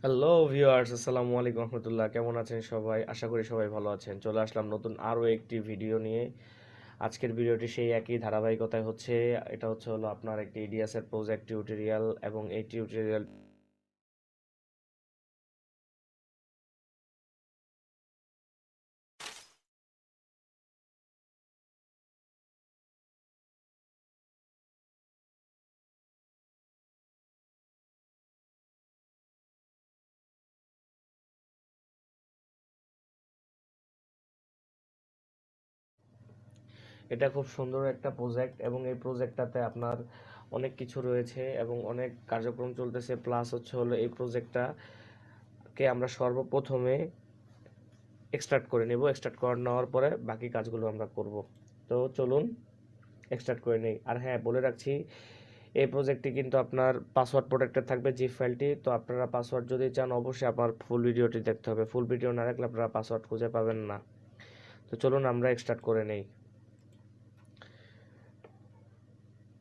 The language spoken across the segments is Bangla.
হ্যালো ভিউয়ার্স, আসসালামু আলাইকুম রহমতুল্লাহ। কেমন আছেন সবাই? আশা করি সবাই ভালো আছেন। চলে আসলাম নতুন আরও একটি ভিডিও নিয়ে। আজকের ভিডিওটি সেই একই ধারাবাহিকতায় হচ্ছে। এটা হলো আপনার একটি ইডিএসের প্রজেক্ট টিউটোরিয়াল, এবং এই টিউটোরিয়াল এটা খুব সুন্দর একটা প্রজেক্ট, এবং এই প্রজেক্টটাতে আপনার অনেক কিছু রয়েছে এবং অনেক কার্যক্রম চলতেছে। প্লাস হলো এই প্রজেক্টটাকে আমরা সর্বপ্রথমে এক্সট্রাক্ট করে নেব। এক্সট্রাক্ট করে নেওয়ার পরে বাকি কাজগুলো আমরা করব। তো চলুন এক্সট্রাক্ট করে নেই। আর হ্যাঁ, বলে রাখছি, এই প্রজেক্টটি কিন্তু আপনার পাসওয়ার্ড প্রোটেক্টেড থাকবে, জিপ ফাইলটি। তো আপনারা পাসওয়ার্ড যদি চান, অবশ্যই আপনার ফুল ভিডিওটি দেখতে হবে। ফুল ভিডিও না দেখলে আপনারা পাসওয়ার্ড খুঁজে পাবেন না। তো চলুন আমরা এক্সট্রাক্ট করে নেই।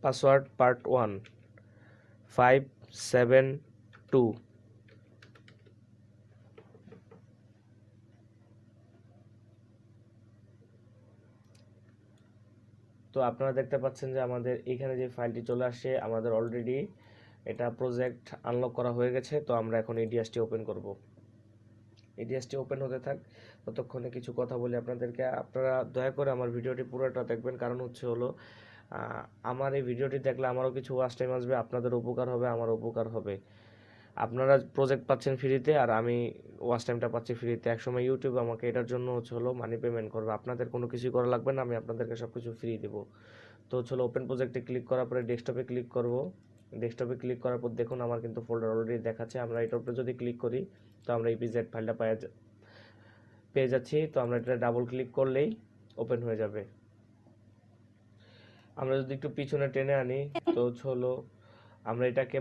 Password part 1 572। তো আপনারা দেখতে পাচ্ছেন যে আমাদের এখানে যে ফাইলটি চলে আসছে, আমাদের অলরেডি এটা প্রজেক্ট আনলক করা হয়ে গেছে। তো আমরা এখন এডিএসটি ওপেন করব। এডিএসটি ওপেন হতে থাক, ততক্ষণে কিছু কথা বলি আপনাদেরকে। আপনারা দয়া করে আমার ভিডিওটি পুরোটা দেখবেন, কারণ হলো আমার এই ভিডিওটি দেখলে আমারও কিছু ওয়াচ টাইম আসবে, আপনাদের উপকার হবে, আমার উপকার হবে। আপনারা প্রজেক্ট পাচ্ছেন ফ্রিতে, আর আমি ওয়াচ টাইমটা পাচ্ছি ফ্রিতে। একসময় ইউটিউব আমাকে এটার জন্য হলো মানি পেমেন্ট করবে। আপনাদের কোনো কিছুই করা লাগবে না, আমি আপনাদেরকে সব কিছু ফ্রি দেবো। তো ওপেন প্রজেক্টে ক্লিক করার পরে ডেস্কটপে ক্লিক করব। ডেস্কটপে ক্লিক করার পর দেখুন আমার কিন্তু ফোল্ডার অলরেডি দেখাচ্ছে। আমরা এটার উপরে যদি ক্লিক করি, তো আমরা ইপিজেড ফাইলটা পেয়ে যাচ্ছি। তো আমরা এটা ডাবল ক্লিক করলেই ওপেন হয়ে যাবে। আমরা যদি একটু পিছনে টেনে আনি, তো হলো আমরা এটাকে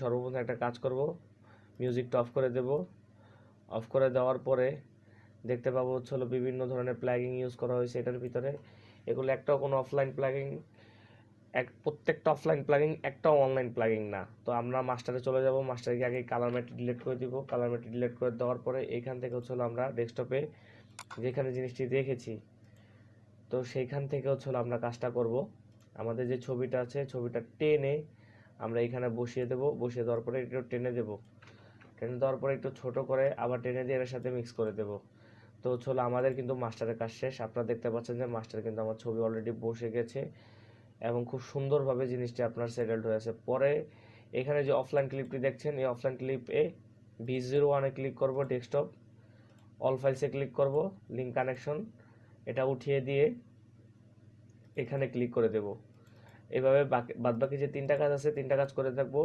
সর্বপ্রথম একটা কাজ করব, মিউজিকটা অফ করে দেব। অফ করে দেওয়ার পরে দেখতে পাবো হলো বিভিন্ন ধরনের প্লাগিং ইউজ করা হয়েছে এটার ভিতরে। এগুলো একটাও কোনো অফলাইন প্লাগিং, প্রত্যেকটা অফলাইন প্লাগিং, একটাও অনলাইন প্লাগিং না। তো আমরা মাস্টারে চলে যাব। মাস্টারে গিয়ে আগে কালার ম্যাট ডিলিট করে দিব। কালার ম্যাট ডিলিট করে দেওয়ার পরে এখান থেকে হলো আমরা ডেস্কটপে যেখানে জিনিসটি রেখেছি, তো সেইখান থেকে হলো আমরা কাজটা করব। আমাদের যে ছবিটা আছে, ছবিটা টেনে আমরা এখানে বসিয়ে দেব। বসিয়ে দেওয়ার পরে একটু টেনে দেব। টেনে দেওয়ার পরে একটু ছোট করে আবার টেনে দিয়ে এর সাথে মিক্স করে দেব। তো হলো আমাদের কিন্তু মাস্টারের কাজ শেষ। আপনারা দেখতে পাচ্ছেন যে মাস্টার কিন্তু আমার ছবি অলরেডি বসে গেছে, এবং খুব সুন্দরভাবে জিনিসটি আপনার সেটেলড হয়েছে। পরে এখানে যে অফলাইন ক্লিপটি দেখছেন, এই অফলাইন ক্লিপে V01-এ ক্লিক করব, ডেস্কটপ অল ফাইলসে ক্লিক করব, লিঙ্ক কানেকশন এটা উঠিয়ে দিয়ে এখানে ক্লিক করে দেব। এভাবে বাদবাকি যে তিনটা কাজ আছে, তিনটা কাজ করে থাকবো।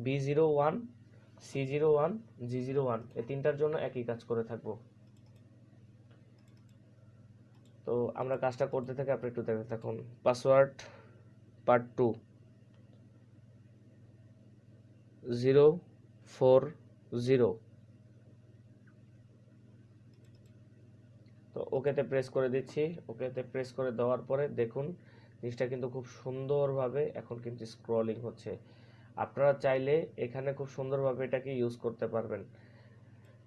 B01, C01, G01, এই তিনটার জন্য একই কাজ করে থাকবো। তো আমরা কাজটা করতে থাকি, আপনি একটু দেখতে থাকুন। Password part 2 040। তো ওকেতে প্রেস করে দিচ্ছি। ওকেতে প্রেস করে দেওয়ার পরে দেখুন জিনিসটা কিন্তু খুব সুন্দরভাবে এখন কিন্তু স্ক্রলিং হচ্ছে। আপনারা চাইলে এখানে খুব সুন্দরভাবে এটাকে ইউজ করতে পারবেন।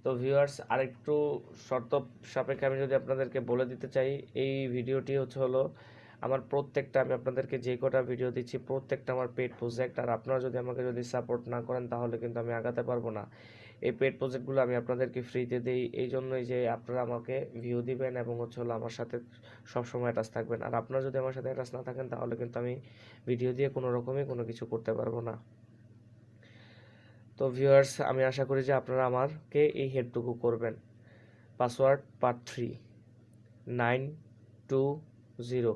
তো ভিউয়ার্স, আরেকটু শর্ত সাপেক্ষে আমি যদি আপনাদেরকে বলে দিতে চাই, এই ভিডিওটি হলো আমার প্রত্যেকটা, আমি আপনাদেরকে যে কটা ভিডিও দিচ্ছি প্রত্যেকটা আমার পেড প্রজেক্ট। আর আপনারা যদি আমাকে সাপোর্ট না করেন, তাহলে কিন্তু আমি আগাতে পারবো না। এই পেড প্রজেক্টগুলো আমি আপনাদেরকে ফ্রিতে দিই, এই জন্যই যে আপনারা আমাকে ভিউ দিবেন এবং হলো আমার সাথে সবসময় অ্যাটাচ থাকবেন। আর আপনারা যদি আমার সাথে অ্যাটাচ না থাকেন, তাহলে কিন্তু আমি ভিডিও দিয়ে কোনো রকমই কোনো কিছু করতে পারবো না। তো ভিউয়ার্স, আমি আশা করি যে আপনারা আমাকে এই হেল্পটুকু করবেন। Password part 3 920।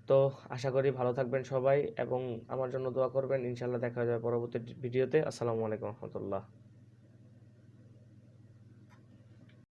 তো আশা করি ভালো থাকবেন সবাই, এবং আমার জন্য দোয়া করবেন। ইনশাল্লাহ দেখা যাবে পরবর্তী ভিডিওতে। আসসালামু আলাইকুম রহমতুল্লাহ।